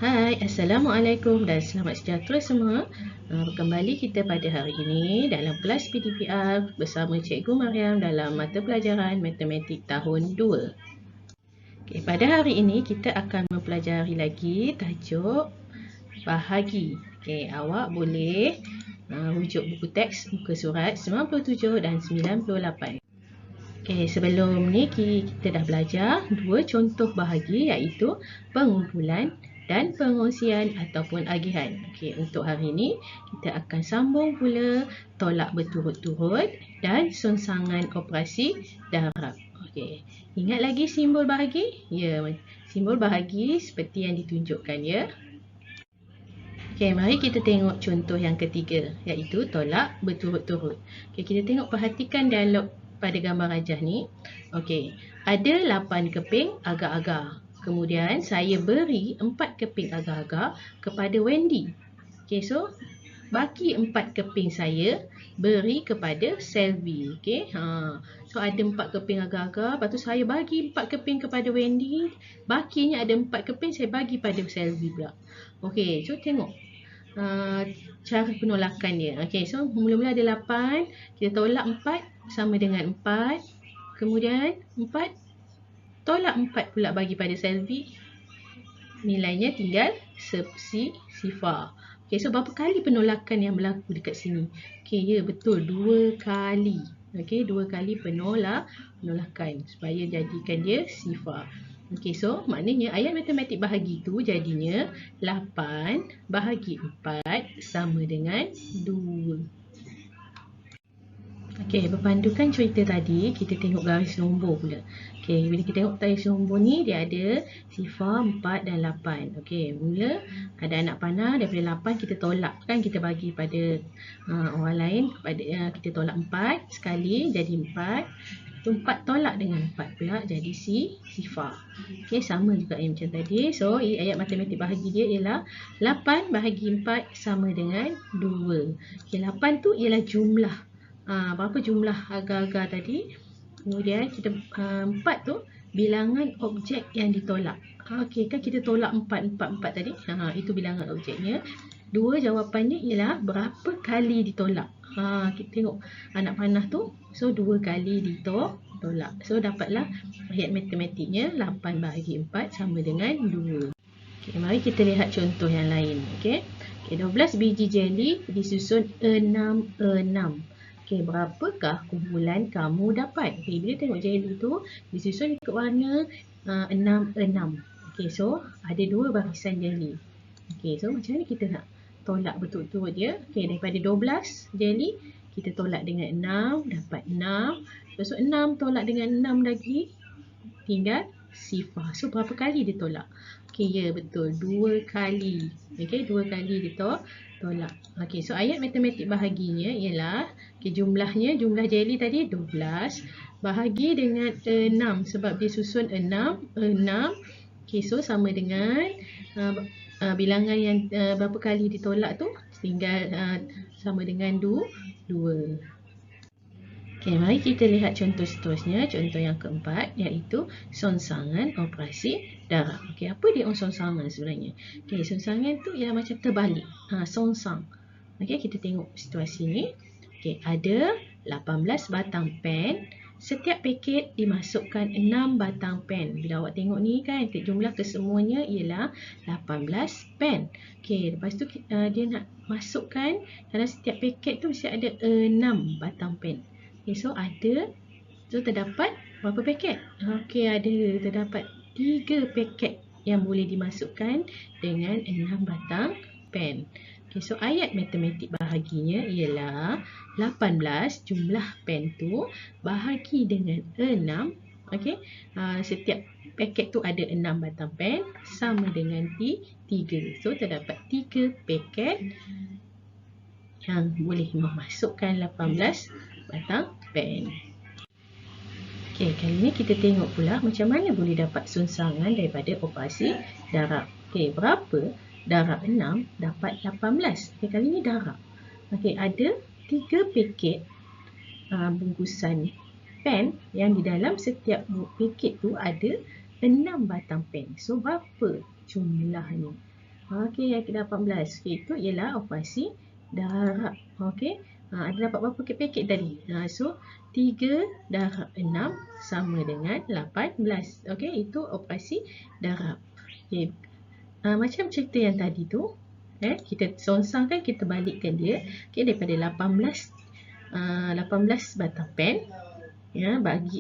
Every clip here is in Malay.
Hai, Assalamualaikum dan selamat sejahtera semua. Kembali kita pada hari ini dalam kelas PDPR bersama Cikgu Mariam dalam mata pelajaran Matematik tahun 2. Okay, pada hari ini kita akan mempelajari lagi tajuk bahagi. Okay, awak boleh rujuk buku teks muka surat 97 dan 98. Okay, sebelum ni kita dah belajar dua contoh bahagi iaitu pengumpulan dan pengongsian ataupun agihan. Okey, untuk hari ini kita akan sambung pula tolak berturut-turut dan songsangan operasi darab. Okey, ingat lagi simbol bahagi? Ya, simbol bahagi seperti yang ditunjukkan ya. Okey, mari kita tengok contoh yang ketiga iaitu tolak berturut-turut. Okey, kita tengok perhatikan dialog pada gambar rajah ni. Okey, ada 8 keping agar-agar. Kemudian saya beri 4 keping agar-agar kepada Wendy. Okey, so baki 4 keping saya beri kepada Selvi. Okey, so ada 4 keping agar-agar, lepas tu saya bagi 4 keping kepada Wendy. Bakinya ada 4 keping saya bagi pada Selvi pula. Okey, so tengok cara penolakan dia. Okey, so mula-mula ada 8, kita tolak 4 sama dengan 4. Kemudian 4 tolak 4 pula bagi pada Selvi. Nilainya tinggal sifar. Okey, so berapa kali penolakan yang berlaku dekat sini? Okey, ya betul, 2 kali. Okey, 2 kali penolakan supaya jadikan dia sifar. Okey, so maknanya ayat matematik bahagi tu jadinya 8 bahagi 4 sama dengan 2. Okey, berpandukan cerita tadi, kita tengok garis nombor pula. Okey, bila kita tengok garis nombor ni, dia ada sifar, 4 dan 8. Okey, mula ada anak panah, daripada 8 kita tolak kan, kita bagi pada orang lain, kita tolak 4 sekali jadi 4. Tu 4 tolak dengan 4 pula jadi sifar. Okey, sama juga yang macam tadi. So, ayat matematik bahagi dia ialah 8 bahagi 4 sama dengan 2. Okey, 8 tu ialah jumlah. Berapa jumlah agar-agar tadi. Kemudian kita 4 tu bilangan objek yang ditolak. Okey, kan kita tolak 4 tadi. Itu bilangan objeknya. 2 jawapannya ialah berapa kali ditolak. Kita tengok anak panah tu. So 2 kali ditolak. So dapatlah ayat matematiknya 8 bahagi 4 sama dengan 2. Okey, mari kita lihat contoh yang lain. Okey. 12 biji jeli disusun 6. Okey, berapakah kumpulan kamu dapat? Okey, bila tengok jeli tu disusun ikut warna 6. Okey, so ada 2 barisan jeli. Okey, so macam mana kita nak tolak berturut-turut dia? Okey, daripada 12 jeli kita tolak dengan 6, dapat 6. So 6 tolak dengan 6 lagi tinggal sifar. So berapa kali ditolak? Okey, ya betul, 2 kali. Okey, 2 kali ditolak. Okey, so ayat matematik bahaginya ialah jumlah jeli tadi 12 bahagi dengan 6 sebab dia susun 6. Okey, so sama dengan bilangan yang berapa kali ditolak tu tinggal sama dengan 2. Okey, mari kita lihat contoh seterusnya, contoh yang keempat iaitu songsangan operasi darab. Okey, apa dia songsangan sebenarnya? Okey, songsangan tu ialah macam terbalik. Songsang. Okey, kita tengok situasi ni. Okey, ada 18 batang pen. Setiap paket dimasukkan 6 batang pen. Bila awak tengok ni kan, jumlah kesemuanya ialah 18 pen. Okey, lepas tu dia nak masukkan dalam setiap paket tu mesti ada 6 batang pen. Okay, so terdapat berapa paket? Okey, terdapat 3 paket yang boleh dimasukkan dengan 6 batang pen. Okey, so ayat matematik bahaginya ialah 18 jumlah pen tu bahagi dengan 6. Okey, setiap paket tu ada 6 batang pen sama dengan 3. So terdapat 3 paket yang boleh memasukkan 18 batang pen. Okey, kali ni kita tengok pula macam mana boleh dapat songsangan daripada operasi darab. Okey, berapa darab 6 dapat 18? Okey, kali ni darab. Okey, ada 3 paket bungkusan pen yang di dalam setiap paket tu ada 6 batang pen. So berapa jumlahnya? Okey, yang ke-18. Okey, itu ialah operasi darab. Okey. Ada dapat berapa paket tadi? So, 3 darab 6 sama dengan 18. Okey, itu operasi darab. Okey. Macam cerita yang tadi tu, kita songsang kan, kita balikkan dia. Okey, daripada 18 batang pen, ya,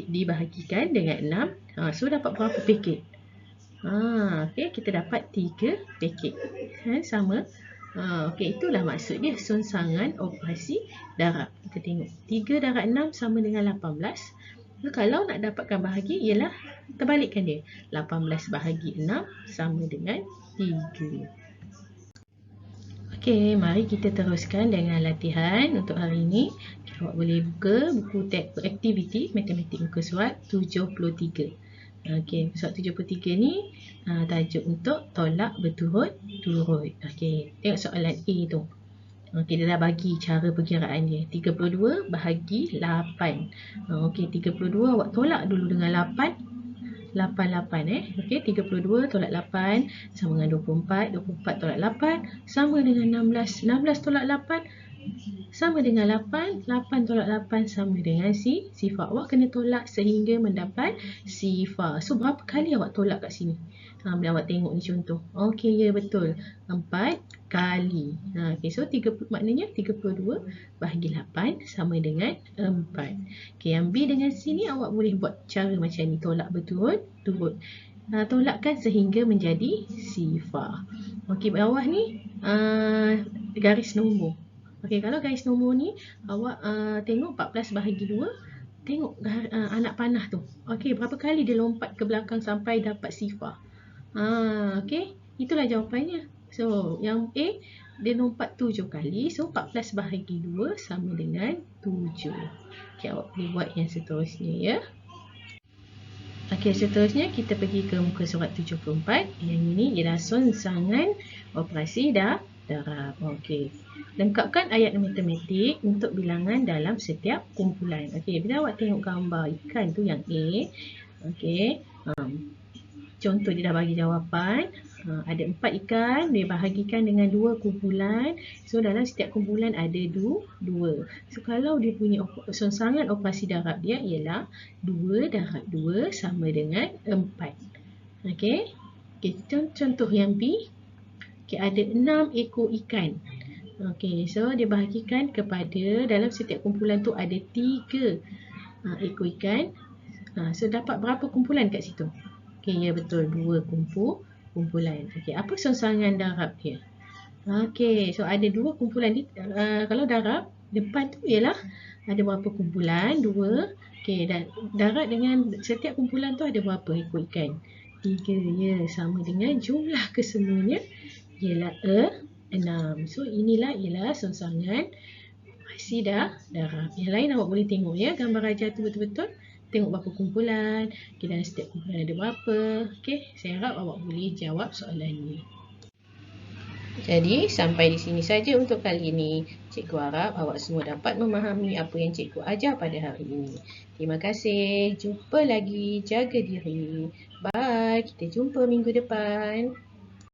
dibahagikan dengan 6. So, dapat berapa paket? Okey, kita dapat 3 paket. Sama. Okey, itulah maksud dia songsangan operasi darab. Kita tengok 3 darab 6 sama dengan 18. Kalau nak dapatkan bahagi, ialah kita balikkan dia. 18 bahagi 6 sama dengan 3. Okey, mari kita teruskan dengan latihan untuk hari ini. Awak boleh buka buku aktiviti matematik muka surat 73. Okey, surat 73 ni tajuk untuk tolak berturut-turut. Okey, tengok soalan A tu. Okey, dia dah bagi cara perkiraan dia. 32 bahagi 8. Okey, 32 awak tolak dulu dengan 8. 88 Okey, 32 tolak 8 sama dengan 24. 24 tolak 8 sama dengan 16. 16 tolak 8 sama dengan 8. 8 tolak 8 sama dengan sifar. Awak kena tolak sehingga mendapat sifar. So, berapa kali awak tolak kat sini? Bila awak tengok ni contoh. Okey, ya betul. 4 kali. Okey, so maknanya 32 bahagi 8 sama dengan 4. Okey, yang B dengan C ni awak boleh buat cara macam ni. Tolak berturut-turut. Tolakkan sehingga menjadi sifar. Okey, bawah ni garis nombor. Okey, kalau garis nombor ni awak tengok 14 bahagi 2, tengok anak panah tu. Okey, berapa kali dia lompat ke belakang sampai dapat sifar? Okey, itulah jawapannya. So, yang A dia lompat 7 kali. So, 14 bahagi 2 sama dengan 7. Okey, awak boleh buat yang seterusnya ya. Okey, seterusnya kita pergi ke muka surat 74. Yang ini ialah songsangan operasi darab. Okey. Lengkapkan ayat matematik untuk bilangan dalam setiap kumpulan. Okey, bila awak tengok gambar ikan tu yang A, okey. Contoh dia dah bagi jawapan. Ada 4 ikan, dia bahagikan dengan 2 kumpulan. So, dalam setiap kumpulan ada 2. So, kalau dia punya songsangan operasi darab dia ialah 2 darab 2 sama dengan 4. Okey. Okey, contoh yang B. Okey, ada 6 ekor ikan. Okey, so dia bahagikan kepada dalam setiap kumpulan tu ada 3 ekor ikan. So, dapat berapa kumpulan kat situ? Okey, ya betul, 2 kumpulan. Okey, apa songsangan darab dia? Okey, so ada 2 kumpulan. Kalau darab, depan tu ialah ada berapa kumpulan? 2. Okey, dan darab dengan setiap kumpulan tu ada berapa ekor ikan? 3, ya, sama dengan jumlah kesemuanya ialah 6. So, inilah ialah songsangan operasi darab. Yang lain awak boleh tengok ya, gambar ajar tu betul-betul. Tengok berapa kumpulan, dan setiap kumpulan ada berapa. Okey, saya harap awak boleh jawab soalan ni. Jadi, sampai di sini saja untuk kali ini. Cikgu harap awak semua dapat memahami apa yang cikgu ajar pada hari ini. Terima kasih. Jumpa lagi. Jaga diri. Bye. Kita jumpa minggu depan.